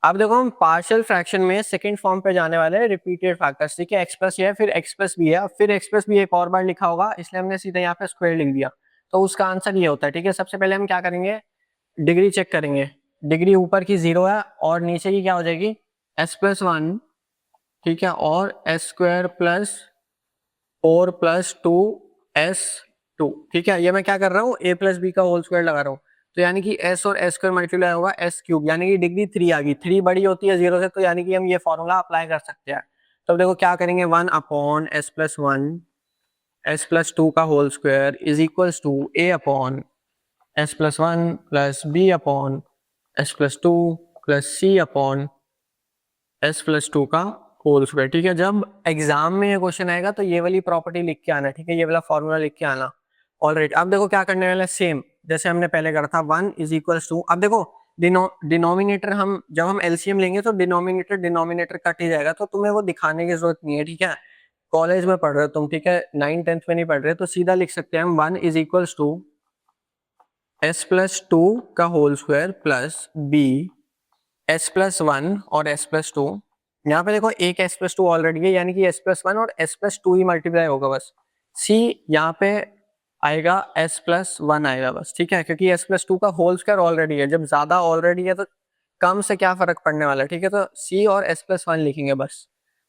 अब देखो हम पार्शियल फ्रैक्शन में सेकंड फॉर्म पे जाने वाले हैं, रिपीटेड फैक्टर्स। ठीक है, एक्स प्लस ये है, फिर एक्स प्लस बी है, फिर एक्स प्लस बी एक और बार लिखा होगा, इसलिए हमने सीधा यहाँ पे स्क्वायर लिख दिया। तो उसका आंसर ये होता है। ठीक है, सबसे पहले हम क्या करेंगे, डिग्री चेक करेंगे। डिग्री ऊपर की 0 है और नीचे की क्या हो जाएगी, एस प्लस वन। ठीक है, और S square plus 4 plus 2s2। ठीक है, ये मैं क्या कर रहा हूँ, a प्लस बी का होल स्क्वायर लगा रहा हूँ। तो यानी कि s और s स्क्वायर मल्टीप्लाई होगा s क्यूब, यानी कि डिग्री 3 आ गई। 3 बड़ी होती है 0 से, तो यानी कि हम ये फॉर्मूला अप्लाई कर सकते हैं। तो अब देखो क्या करेंगे, 1 upon s plus one S plus two का whole square is equals to a upon S plus one plus B upon S plus two plus C upon S plus two का होल स्क्वायर। ठीक है, जब exam में ये question आएगा तो ये वाली प्रॉपर्टी लिख के आना। ठीक है, ये वाला फॉर्मूला लिख के आना। ऑलराइट, अब देखो क्या करने वाला है, सेम जैसे हमने पहले करा था, 1 इज इक्वल टू। अब देखो डिनोमिनेटर, हम जब हम एलसीएम लेंगे तो डिनोमिनेटर डिनोमिनेटर कट ही जाएगा, तो तुम्हें वो दिखाने की जरूरत नहीं है। ठीक है, कॉलेज में पढ़ रहे हो तुम, ठीक है, 9th-10th में नहीं पढ़ रहे, तो सीधा लिख सकते हैं हम 1 is equal to S plus two का whole square plus B S plus one और एस प्लस टू। यहाँ पे देखो एक एस प्लस टू ऑलरेडी है, यानी कि एस प्लस वन और S plus to he multiply होगा बस। सी यहाँ पे आएगा, एस प्लस वन आएगा बस। ठीक है, क्योंकि एस प्लस टू का होल स्क्वायर ऑलरेडी है, जब ज्यादा ऑलरेडी है तो कम से क्या फर्क पड़ने वाला है। ठीक है, तो सी और एस प्लस वन लिखेंगे बस।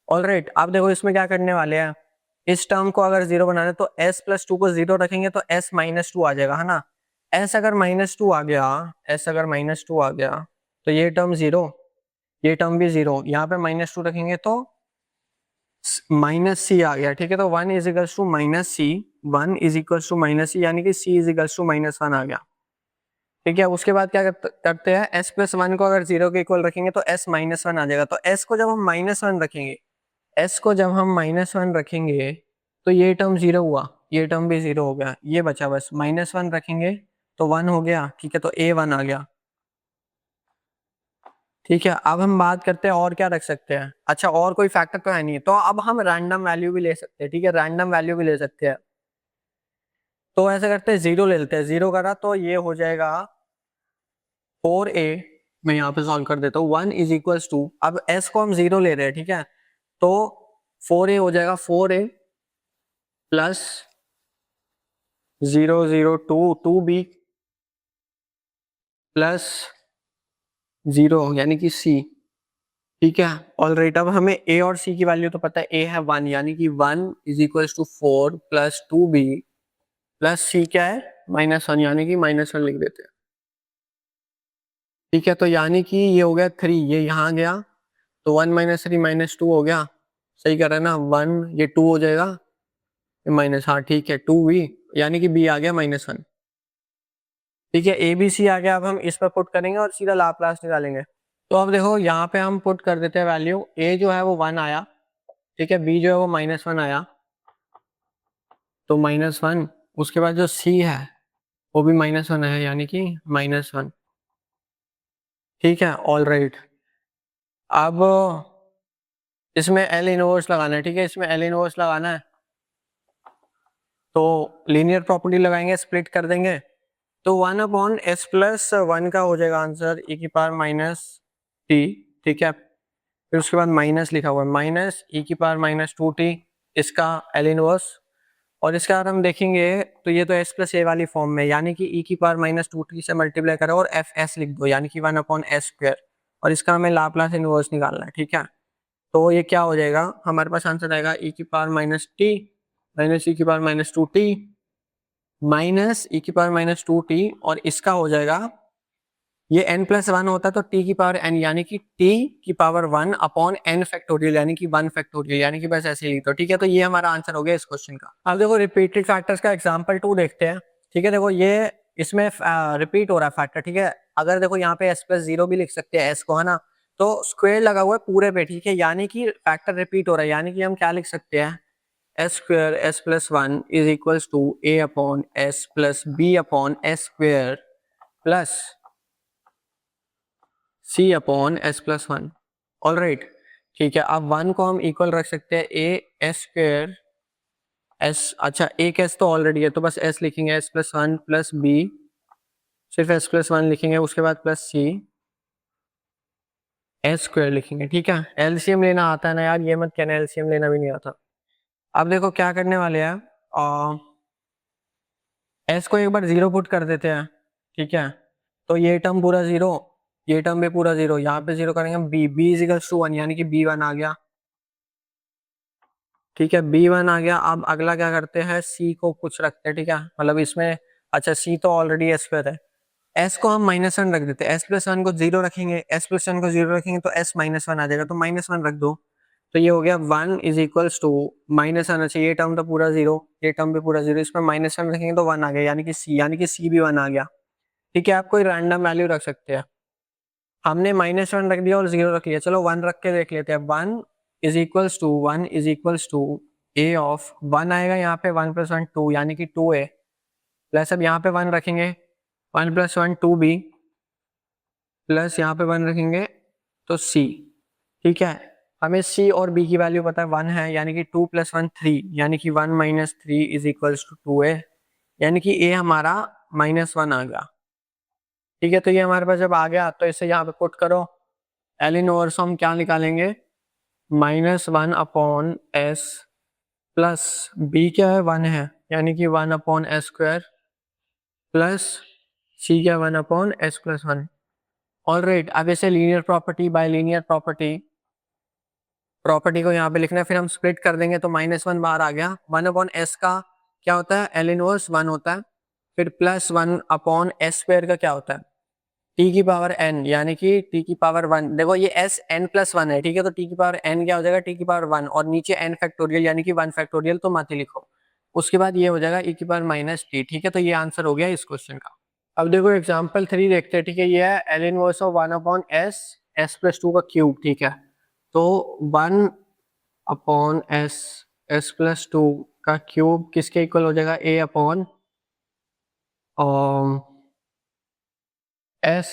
ऑलराइट, अब देखो इसमें क्या करने वाले हैं, इस टर्म को अगर जीरो बनाना है तो एस प्लस टू को जीरो रखेंगे तो एस माइनस टू आ जाएगा, है ना। एस अगर माइनस टू आ गया, एस अगर माइनस टू आ गया तो ये टर्म जीरो, ये टर्म भी जीरो। यहाँ पे माइनस टू रखेंगे तो माइनस सी आ गया। ठीक है, तो 1 is equals to minus C, 1 is equals to minus C, यानी कि C is equals to minus one आ गया। ठीक है, उसके बाद क्या करते हैं, एस प्लस वन को अगर जीरो के इक्वल रखेंगे तो एस माइनस वन आ जाएगा। तो एस को जब हम माइनस वन रखेंगे, एस को जब हम माइनस वन रखेंगे तो ये टर्म जीरो हुआ, ये टर्म भी जीरो हो गया, ये बचा बस। माइनस वन रखेंगे तो वन हो गया। ठीक है, तो ए वन आ गया। ठीक है, अब हम बात करते हैं और क्या रख सकते हैं। अच्छा, और कोई फैक्टर तो है नहीं, तो अब हम रैंडम वैल्यू भी ले सकते हैं। ठीक है, रैंडम वैल्यू भी ले सकते हैं। तो ऐसा करते हैं, जीरो ले लेते हैं। जीरो करा तो ये हो जाएगा 4a। मैं यहाँ पे सॉल्व कर देता हूँ, 1 इज इक्वल्स टू, अब s को हम जीरो ले रहे हैं। ठीक है, तो 4a हो जाएगा 4a प्लस 0 0 2 2b प्लस 0 यानी कि c। ठीक है, ऑलराइट, अब हमें a और c की वैल्यू तो पता है, a है 1, यानी कि 1 is equal to 4 plus 2b plus c क्या है, -1, यानी कि -1 लिख देते हैं। ठीक है, तो यानी कि ये हो गया 3, ये यहाँ गया तो 1 - 3 -2 हो गया। सही कर रहे हैं ना, 1 ये 2 हो जाएगा, माइनस, हाँ ठीक है 2 भी, यानी कि b आ गया -1। ठीक है, ए बी सी आ गया। अब हम इस पर पुट करेंगे और सीधा लाप्लास निकालेंगे। तो अब देखो यहाँ पे हम पुट कर देते हैं वैल्यू, a जो है वो 1 आया। ठीक है, b जो है वो -1 आया, तो -1। उसके बाद जो c है वो भी -1 है, यानी कि -1। ठीक है, ऑल राइट, अब इसमें L इनवर्स लगाना है। ठीक है, इसमें L इनवर्स लगाना है तो लीनियर प्रॉपर्टी लगाएंगे, स्प्लिट कर देंगे। तो 1 अपॉन एस प्लस वन का हो जाएगा आंसर e की पावर -t। ठीक है, फिर उसके बाद माइनस लिखा हुआ है, माइनस e की पावर -2t, इसका L इनवर्स। और इसका अगर हम देखेंगे तो ये तो s प्लस ए वाली फॉर्म में, यानी कि e की पावर -2t से मल्टीप्लाई करो और एफ एस लिख दो, यानी कि 1 अपॉन एस स्क्वायर। और इसका हमें लाप्लास इनवर्स निकालना है। ठीक है, तो ये क्या हो जाएगा, हमारे पास आंसर आएगा e की पावर -t माइनस e की पावर -2t माइनस e की पावर -2t, और इसका हो जाएगा, ये n+1 होता है तो t की पावर n, यानी कि t की पावर 1 अपॉन n फैक्टोरियल, यानी कि 1 फैक्टोरियल, यानी कि बस ऐसे ही लिखो। ठीक है, तो ये हमारा आंसर हो गया इस क्वेश्चन का। अब देखो रिपीटेड फैक्टर्स का एग्जांपल 2 देखते हैं। ठीक है, देखो ये इसमें रिपीट हो रहा है फैक्टर। ठीक है, अगर देखो यहाँ पे s प्लस जीरो भी लिख सकते हैं s को, है ना, तो स्क्वायर लगा हुआ है पूरे पे। ठीक है, यानी कि फैक्टर रिपीट हो रहा है, यानी कि हम क्या लिख सकते हैं, S square S plus one is equals to a upon S plus B upon S square plus c upon S plus one. All right, ठीक है, अब 1 को हम इक्वल रख सकते हैं a एस स्क्वायर एस, अच्छा एक एस तो ऑलरेडी है तो बस s लिखेंगे, S plus one plus B, सिर्फ एस प्लस वन लिखेंगे, उसके बाद प्लस c एस स्क्वायर लिखेंगे, ठीक है। एलसीएम लेना आता है ना यार, ये मत कहना एलसीएम लेना भी नहीं आता। अब देखो क्या करने वाले हैं, एस को एक बार जीरो पुट कर देते हैं, ठीक है। तो ये टर्म पूरा जीरो, ये टर्म भी पूरा जीरो, यहाँ पे जीरो करेंगे, बी इजिकल्स टू वन, यानी कि बी वन आ गया, ठीक है। बी वन आ गया। अब अगला क्या करते हैं, सी को कुछ रखते हैं, ठीक है, मतलब इसमें, अच्छा सी तो ऑलरेडी एस स्क्वायर है, एस को हम माइनस वन रख देते हैं, एस प्लस वन को जीरो रखेंगे, एस प्लस वन को जीरो रखेंगे तो एस माइनस वन आ जाएगा, तो माइनस वन रख दो। तो ये हो गया one is equals to minus one, अच्छा ये टर्म तो पूरा जीरो, ये टर्म भी पूरा जीरो, इसमें माइनस वन रखेंगे तो वन आ गया, यानी कि सी भी वन आ गया, ठीक है। आप कोई रैंडम वैल्यू रख सकते हैं, हमने माइनस वन रख दिया और जीरो रख लिया, चलो वन रख के देख लेते हैं। One is equals to A of one आएगा यहाँ पे, वन प्लस वन टू, यानी कि टू ए, प्लस अब यहाँ पे वन रखेंगे, one plus one two B, plus यहाँ पे वन रखेंगे तो सी, ठीक है। हमें सी और बी की वैल्यू पता है, वन है, यानी कि टू प्लस वन थ्री, यानी कि one minus three is equals to two A, यानी कि ए हमारा माइनस वन आ गया, ठीक है। तो ये हमारे पास जब आ गया तो इसे यहाँ पे पुट करो, एल इन ओवर हम क्या निकालेंगे, minus one upon S plus B क्या है, वन है, यानी कि one upon S square, plus C क्या, one upon S plus one. Alright, अब इसे linear property by linear property को यहाँ पे लिखना है, फिर हम स्प्लिट कर देंगे तो माइनस वन बाहर आ गया, वन अपॉन एस का क्या होता है, एल इनवर्स वन होता है, फिर plus one upon S square का क्या होता है, टी की पावर एन, यानी कि टी की पावर वन। देखो ये एस एन प्लस वन है, ठीक है, तो टी की पावर एन क्या हो जाएगा, टी की पावर वन, और नीचे एन फैक्टोरियल यानी कि वन फैक्टोरियल, तो मत ही लिखो। उसके बाद ये हो जाएगा ई की पावर माइनस टी, ठीक है। तो ये आंसर हो गया इस क्वेश्चन का। अब देखो एग्जाम्पल थ्री देखते हैं, ठीक है, ये है L inverse of one upon S, S plus two का क्यूब, ठीक है। तो one upon S, S plus two का क्यूब किसके इक्वल हो जाएगा, A upon S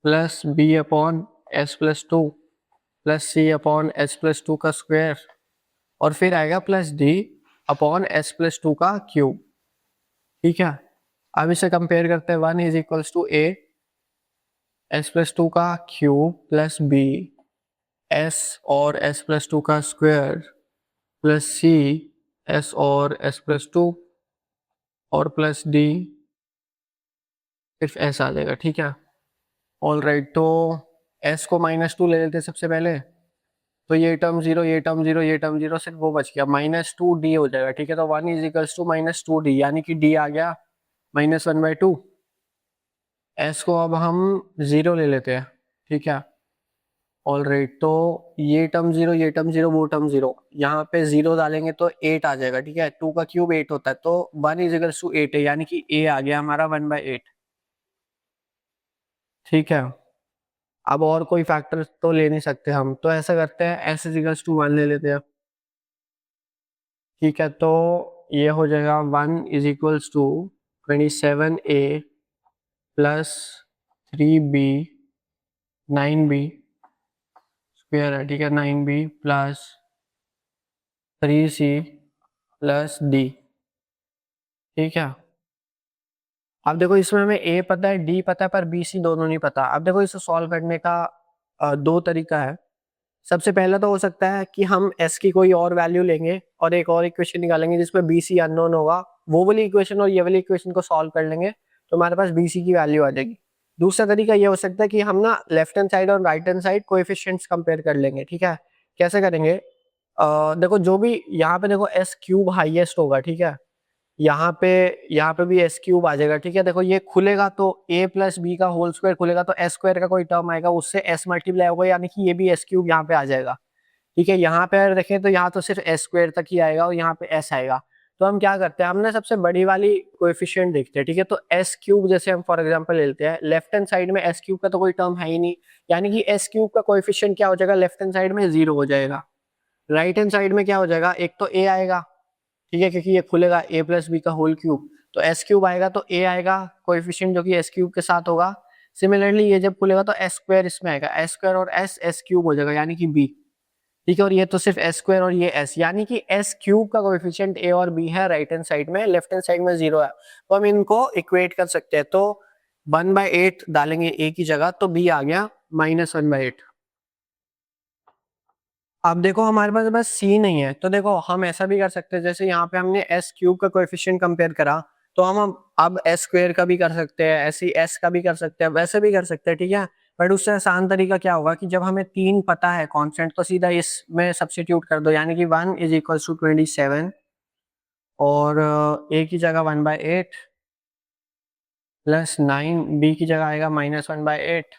plus B upon S plus two plus C upon S plus two का square, और फिर आएगा plus D upon S plus two का क्यूब, ठीक है। अब इसे कंपेयर करते हैं, one is equals to A S plus two का क्यूब प्लस बी एस और एस प्लस टू का स्क्वायर प्लस सी एस और एस प्लस टू और प्लस डी, सिर्फ एस आ जाएगा, ठीक है। ऑल राइट, तो एस को माइनस टू ले लेते हैं सबसे पहले, तो ये टर्म जीरो, ये टर्म जीरो, ये टर्म जीरो, सिर्फ वो बच गया, माइनस टू डी हो जाएगा, ठीक है। तो one is equals to minus two D, यानी कि डी आ गया minus one by two. S को अब हम जीरो ले लेते हैं, ठीक है। ऑल राइट, तो ये टर्म जीरो, ये टर्म जीरो, वो टर्म जीरो, यहाँ पे जीरो डालेंगे तो एट आ जाएगा, ठीक है। टू का क्यूब एट होता है, तो one is equals to eight है, यानी कि ए आ गया हमारा वन बाई एट, ठीक है। अब और कोई फैक्टर तो ले नहीं सकते हम, तो ऐसा करते हैं S is equals to one ले लेते हैं, ठीक है। तो ये हो जाएगा one is equals to 27a plus 3b 9b square है, ठीक है, 9b plus 3c plus d, ठीक है। अब देखो इसमें हमें a पता है, d पता है, पर b c दोनों नहीं पता। अब देखो इसे सॉल्व करने का दो तरीका है। सबसे पहला तो हो सकता है कि हम s की कोई और वैल्यू लेंगे और एक और इक्वेशन निकालेंगे जिसमें बी सी अननोन होगा, वो वाली इक्वेशन और ये वाली इक्वेशन को सॉल्व कर लेंगे तो हमारे पास बी सी की वैल्यू आ जाएगी। दूसरा तरीका ये हो सकता है कि हम ना लेफ्ट हैंड साइड और right hand side coefficients compare कर लेंगे, ठीक है। कैसे करेंगे, देखो जो भी यहाँ पे देखो एस क्यूब हाईएस्ट होगा, ठीक है, यहाँ पे भी एस क्यूब आ जाएगा, ठीक है। देखो ये खुलेगा तो ए प्लस बी का होल स्क्वायर खुलेगा, तो एस स्क्वायर का कोई टर्म आएगा उससे एस मल्टीप्लाई होगा, यानी कि ये भी एस क्यूब यहाँ पे आ जाएगा, ठीक है। यहाँ पे अगर देखें तो यहाँ तो सिर्फ एस स्क्वायर तक ही आएगा और यहाँ पे एस आएगा। तो हम क्या करते हैं, हमने सबसे बड़ी वाली कोएफिशिएंट देखते हैं, ठीक है। तो एस क्यूब जैसे हम फॉर एग्जांपल लेते हैं, लेफ्ट हैंड साइड में एस क्यूब का तो कोई टर्म है ही नहीं, यानी कि एस क्यूब का कोएफिशिएंट क्या हो जाएगा, लेफ्ट हैंड साइड में जीरो हो जाएगा। राइट हैंड साइड में क्या हो जाएगा, एक तो ए आएगा, ठीक है, क्योंकि ये खुलेगा ए प्लस बी का होल क्यूब, तो एस क्यूब आएगा तो ए आएगा कोएफिशिएंट जो कि एस क्यूब के साथ होगा। सिमिलरली ये जब खुलेगा तो एस स्क्वायर इसमें आएगा, एस स्क्वायर और एस एस क्यूब हो जाएगा, यानी कि बी, ठीक है। और ये तो सिर्फ एस स्क्वायर और ये एस, यानी कि एस क्यूब का कोएफिशिएंट ए और बी है राइट हैंड साइड में, लेफ्ट हैंड साइड में जीरो है, तो हम इनको इक्वेट कर सकते हैं। तो 1/8 डालेंगे ए की जगह तो बी आ गया -1/8, अब देखो हमारे पास बस सी नहीं है, तो देखो हम ऐसा भी कर सकते हैं, जैसे यहाँ पे हमने एस क्यूब का कोएफिशिएंट कंपेयर करा, तो हम अब एस स्क्वायर का भी कर सकते हैं, ऐसे एस का भी कर सकते हैं, वैसे भी कर सकते हैं, ठीक है। बट उससे आसान तरीका क्या होगा कि जब हमें तीन पता है कांस्टेंट, तो सीधा इसमें सब्स्टिट्यूट कर दो, यानी कि 1 = 27 और ए की जगह 1/8 प्लस 9, बी की जगह आएगा -1/8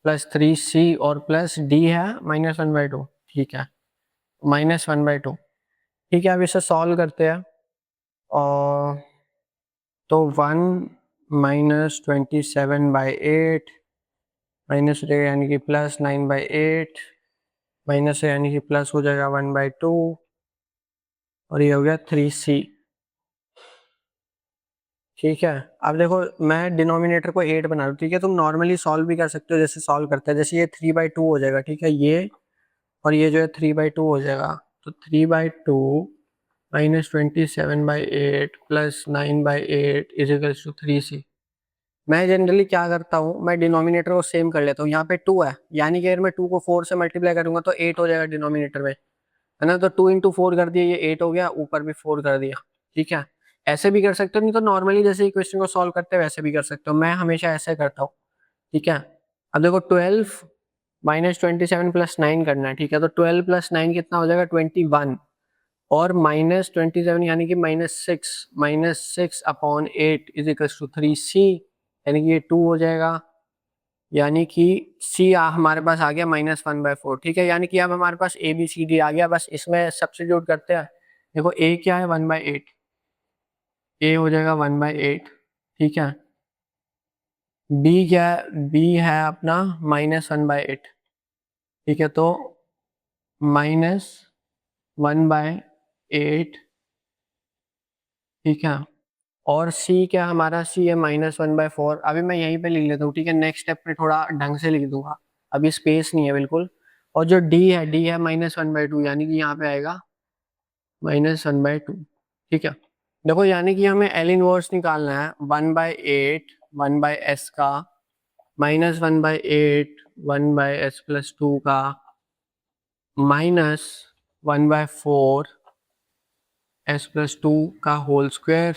प्लस 3c और प्लस डी है -1/2, ठीक है, -1/2, ठीक है। अब इसे सॉल्व करते हैं, और तो 1 - 27/8 माइनस यानी कि प्लस 9/8 माइनस यानी कि प्लस हो जाएगा 1/2 और ये हो गया 3c, ठीक है। अब देखो मैं डिनोमिनेटर को 8 बना रहा हूँ, ठीक है। तुम नॉर्मली सॉल्व भी कर सकते हो, जैसे सॉल्व करते हैं, जैसे ये 3/2 हो जाएगा, ठीक है, ये और ये जो है 3/2 हो जाएगा, तो 3/2 -27/8 प्लस 9/8 इजिकल्स टू 3c। मैं जनरली क्या करता हूँ, मैं डिनोमिनेटर को सेम कर लेता हूँ, यहाँ पे 2 है, यानी कि अगर मैं 2 को 4 से मल्टीप्लाई करूंगा तो 8 हो जाएगा डिनोमिनेटर में, है ना। तो 2 × 4 कर दिया, ये 8 हो गया, ऊपर भी 4 कर दिया, ठीक है। ऐसे भी कर सकते हो, नहीं तो नॉर्मली जैसे इक्वेशन को सॉल्व करते हैं वैसे भी कर सकते हो, मैं हमेशा ऐसे करता हूँ, ठीक है। अब देखो 12 -27 प्लस 9 करना है, ठीक है। तो 12 + 9 कितना हो जाएगा 21, और -27 यानी कि -6 /8 = 3c, यानी कि ये 2 हो जाएगा, यानी कि c हमारे पास आ गया -1/4, ठीक है। यानी कि अब हमारे पास ए बी सी डी आ गया, बस इसमें सब्स्टिट्यूट करते हैं। देखो a क्या है 1/8, a हो जाएगा 1/8, ठीक है। b क्या है, b है अपना -1/8, ठीक है। तो -1/8, ठीक है। और c क्या हमारा, c है -1/4। अभी मैं यहीं पे लिख लेता हूँ, ठीक है, नेक्स्ट स्टेप पे थोड़ा ढंग से लिख दूंगा, अभी स्पेस नहीं है बिल्कुल। और जो d है, -1/2, यानी कि यहाँ पे आएगा -1/2, ठीक है। देखो यानी कि हमें एल इनवर्स निकालना है 1/8 1/s का, -1/8 1/s+2 का, -1/4 s+2 का होल स्क्वायर,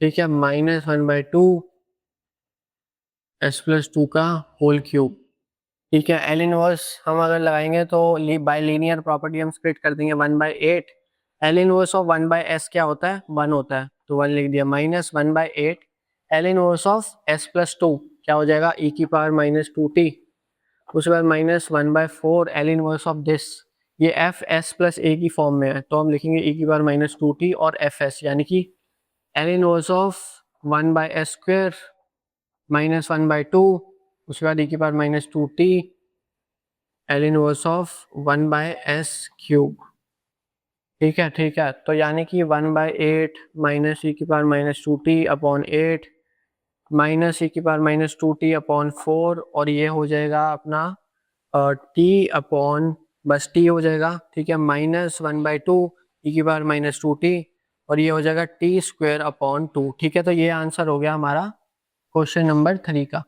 ठीक है, -1/2 s+2 का होल क्यूब, ठीक है। एल इनवर्स हम अगर लगाएंगे तो बाय लीनियर प्रॉपर्टी हम स्प्लिट कर देंगे 1/8। एल इनवर्स ऑफ 1/s क्या होता है, 1 होता है, तो 1 लिख दिया, -1/8 एल इनवर्स ऑफ s+2 क्या हो जाएगा, e⁻²t। उसके बाद -1/4 एल इनवर्स ऑफ दिस, ये एफ एस प्लस ए की फॉर्म में है, तो हम लिखेंगे e⁻²t और एफ एस, यानी कि एल इनवर्स ऑफ 1/s² -1/2, उसके बाद e⁻²t L inverse of 1/s³, ठीक है, ठीक है। तो यानी कि 1/8 -e⁻²t/8 -e⁻²t/4, और ये हो जाएगा अपना बस t हो जाएगा, ठीक है, -1/2 e⁻²t, और ये हो जाएगा t² /2, ठीक है। तो ये आंसर हो गया हमारा क्वेश्चन नंबर 3 का।